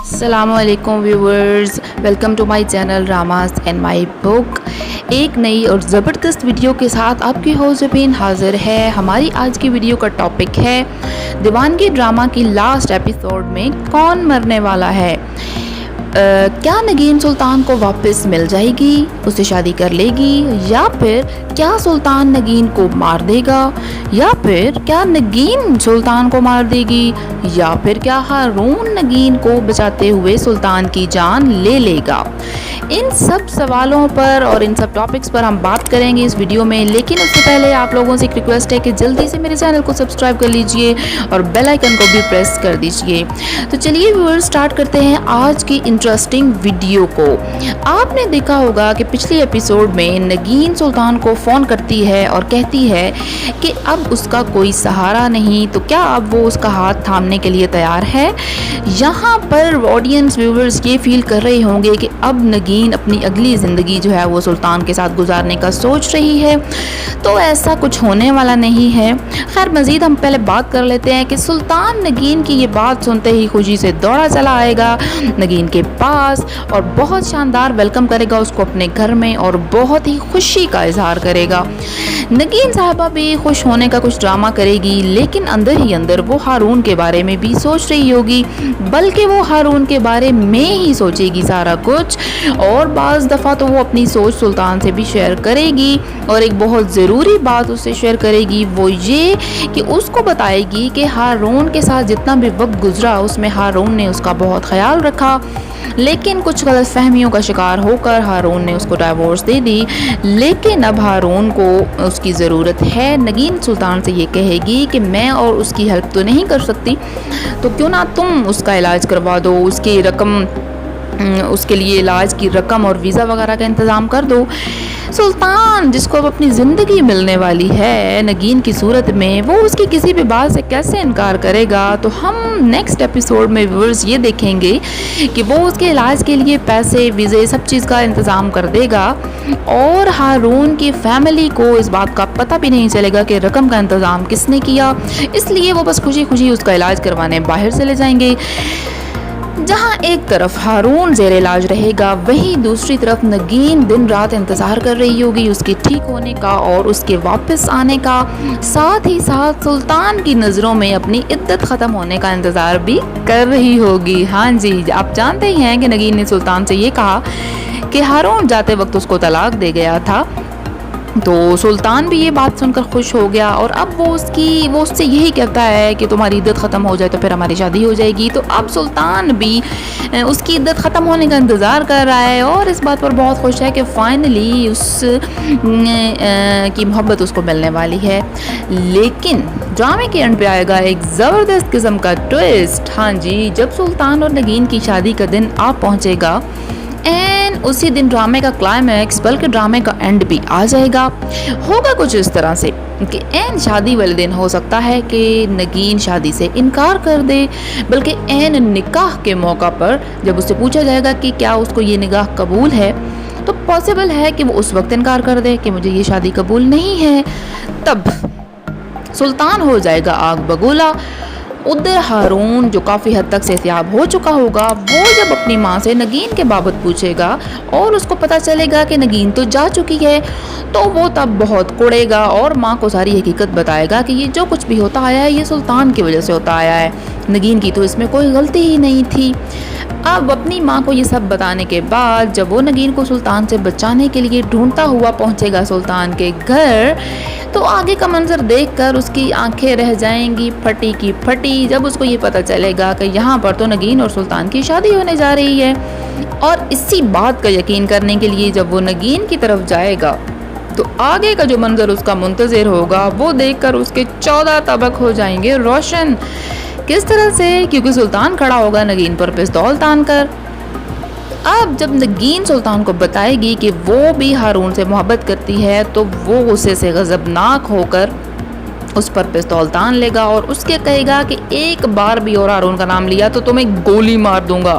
السلام علیکم viewers, welcome to my channel راماز اینڈ مائی بک۔ ایک نئی اور زبردست ویڈیو کے ساتھ آپ کی ہوسٹ زبین حاضر ہے۔ ہماری آج کی ویڈیو کا ٹاپک ہے دیوانگی ڈرامہ کی لاسٹ ایپیسوڈ میں کون مرنے والا ہے۔ کیا نگین سلطان کو واپس مل جائے گی، اسے شادی کر لے گی، یا پھر کیا سلطان نگین کو مار دے گا، یا پھر کیا نگین سلطان کو مار دے گی، یا پھر کیا ہارون نگین کو بچاتے ہوئے سلطان کی جان لے لے گا۔ ان سب سوالوں پر اور ان سب ٹاپکس پر ہم بات کریں گے اس ویڈیو میں، لیکن اس سے پہلے آپ لوگوں سے ایک ریکویسٹ ہے کہ جلدی سے میرے چینل کو سبسکرائب کر لیجئے اور بیل آئیکن کو بھی پریس کر دیجئے۔ تو چلیے ویورز سٹارٹ کرتے ہیں آج کی انٹرسٹنگ ویڈیو کو۔ آپ نے دیکھا ہوگا کہ پچھلی ایپیسوڈ میں نگین سلطان کو فون کرتی ہے اور کہتی ہے کہ اب اس کا کوئی سہارا نہیں، تو کیا اب وہ اس کا ہاتھ تھامنے کے لیے تیار ہے۔ یہاں پر آڈینس ویورز یہ فیل کر رہے ہوں گے کہ اب نگین اپنی اگلی زندگی جو ہے وہ سلطان کے ساتھ گزارنے کا سوچ رہی ہے، تو ایسا کچھ ہونے والا نہیں ہے۔ خیر مزید ہم پہلے بات کر لیتے ہیں کہ سلطان نگین کی یہ بات سنتے ہی خوشی سے دوڑا چلا آئے گا نگین کے پاس اور بہت شاندار ویلکم کرے گا اس کو اپنے گھر میں اور بہت ہی خوشی کا اظہار کرے گا۔ نگین صاحبہ بھی خوش ہونے کا کچھ ڈرامہ کرے گی، لیکن اندر ہی اندر وہ ہارون کے بارے میں بھی سوچ رہی ہوگی، بلکہ وہ ہارون کے بارے میں ہی سوچے گی سارا کچھ، اور بعض دفعہ تو وہ اپنی سوچ سلطان سے بھی شیئر کرے گی، اور ایک بہت ضروری بات اس سے شیئر کرے گی وہ یہ کہ اس کو بتائے گی کہ ہارون کے ساتھ جتنا بھی وقت گزرا اس میں ہارون نے اس کا بہت خیال رکھا، لیکن کچھ غلط فہمیوں کا شکار ہو کر ہارون نے اس کو ڈائیورس دے دی، لیکن اب ہارون کو اس کی ضرورت ہے۔ نگین سلطان سے یہ کہے گی کہ میں اور اس کی ہیلپ تو نہیں کر سکتی، تو کیوں نہ تم اس کا علاج کروا دو، اس کے لیے علاج کی رقم اور ویزا وغیرہ کا انتظام کر دو۔ سلطان جس کو اب اپنی زندگی ملنے والی ہے نگین کی صورت میں، وہ اس کی کسی بھی بات سے کیسے انکار کرے گا۔ تو ہم نیکسٹ ایپیسوڈ میں ویورز یہ دیکھیں گے کہ وہ اس کے علاج کے لیے پیسے ویزے سب چیز کا انتظام کر دے گا، اور ہارون کی فیملی کو اس بات کا پتہ بھی نہیں چلے گا کہ رقم کا انتظام کس نے کیا، اس لیے وہ بس خوشی خوشی اس کا علاج کروانے باہر چلے جائیں گے۔ جہاں ایک طرف ہارون زیر علاج رہے گا، وہیں دوسری طرف نگین دن رات انتظار کر رہی ہوگی اس کے ٹھیک ہونے کا اور اس کے واپس آنے کا، ساتھ ہی ساتھ سلطان کی نظروں میں اپنی عدت ختم ہونے کا انتظار بھی کر رہی ہوگی۔ ہاں جی، آپ جانتے ہی ہیں کہ نگین نے سلطان سے یہ کہا کہ ہارون جاتے وقت اس کو طلاق دے گیا تھا، تو سلطان بھی یہ بات سن کر خوش ہو گیا، اور اب وہ اس سے یہی کہتا ہے کہ تمہاری عدت ختم ہو جائے تو پھر ہماری شادی ہو جائے گی۔ تو اب سلطان بھی اس کی عدت ختم ہونے کا انتظار کر رہا ہے اور اس بات پر بہت خوش ہے کہ فائنلی اس کی محبت اس کو ملنے والی ہے۔ لیکن ڈرامے کے اینڈ پہ آئے گا ایک زبردست قسم کا ٹویسٹ۔ ہاں جی، جب سلطان اور نگین کی شادی کا دن آ پہنچے گا، اسی دن ڈرامے کا کلائمیکس بلکہ ڈرامے کا اینڈ بھی آ جائے گا۔ ہوگا کچھ اس طرح سے کہ این شادی والے دن ہو سکتا ہے کہ نگین شادی سے انکار کر دے، بلکہ این نکاح کے موقع پر جب اس سے پوچھا جائے گا کہ کیا اس کو یہ نکاح قبول ہے، تو پاسبل ہے کہ وہ اس وقت انکار کر دے کہ مجھے یہ شادی قبول نہیں ہے۔ تب سلطان ہو جائے گا آگ بگولا۔ ادھر ہارون جو کافی حد تک صحتیاب ہو چکا ہوگا، وہ جب اپنی ماں سے نگین کے بابت پوچھے گا اور اس کو پتہ چلے گا کہ نگین تو جا چکی ہے، تو وہ تب بہت کڑے گا اور ماں کو ساری حقیقت بتائے گا کہ یہ جو کچھ بھی ہوتا آیا ہے یہ سلطان کی وجہ سے ہوتا آیا ہے، نگین کی تو اس میں کوئی غلطی ہی نہیں تھی۔ اب اپنی ماں کو یہ سب بتانے کے بعد جب وہ نگین کو سلطان سے بچانے کے لیے ڈھونڈتا ہوا پہنچے گا سلطان کے گھر، تو آگے کا منظر دیکھ کر اس کی آنکھیں رہ جائیں گی پھٹی کی پھٹی، جب اس کو یہ پتہ چلے گا کہ یہاں پر تو نگین اور سلطان کی شادی ہونے جا رہی ہے۔ اور اسی بات کا یقین کرنے کے لیے جب وہ نگین کی طرف جائے گا، تو آگے کا جو منظر اس کا منتظر ہوگا وہ دیکھ کر اس کے 14 طبق ہو جائیں گے روشن۔ کس طرح سے؟ کیونکہ سلطان کھڑا ہوگا نگین پر پستول تان کر۔ اب جب نگین سلطان کو بتائے گی کہ وہ بھی ہارون سے محبت کرتی ہے، تو وہ غصے سے غضبناک ہو کر اس پر پستول تان لے گا اور اس کے کہے گا کہ ایک بار بھی اور ہارون کا نام لیا تو تمہیں گولی مار دوں گا۔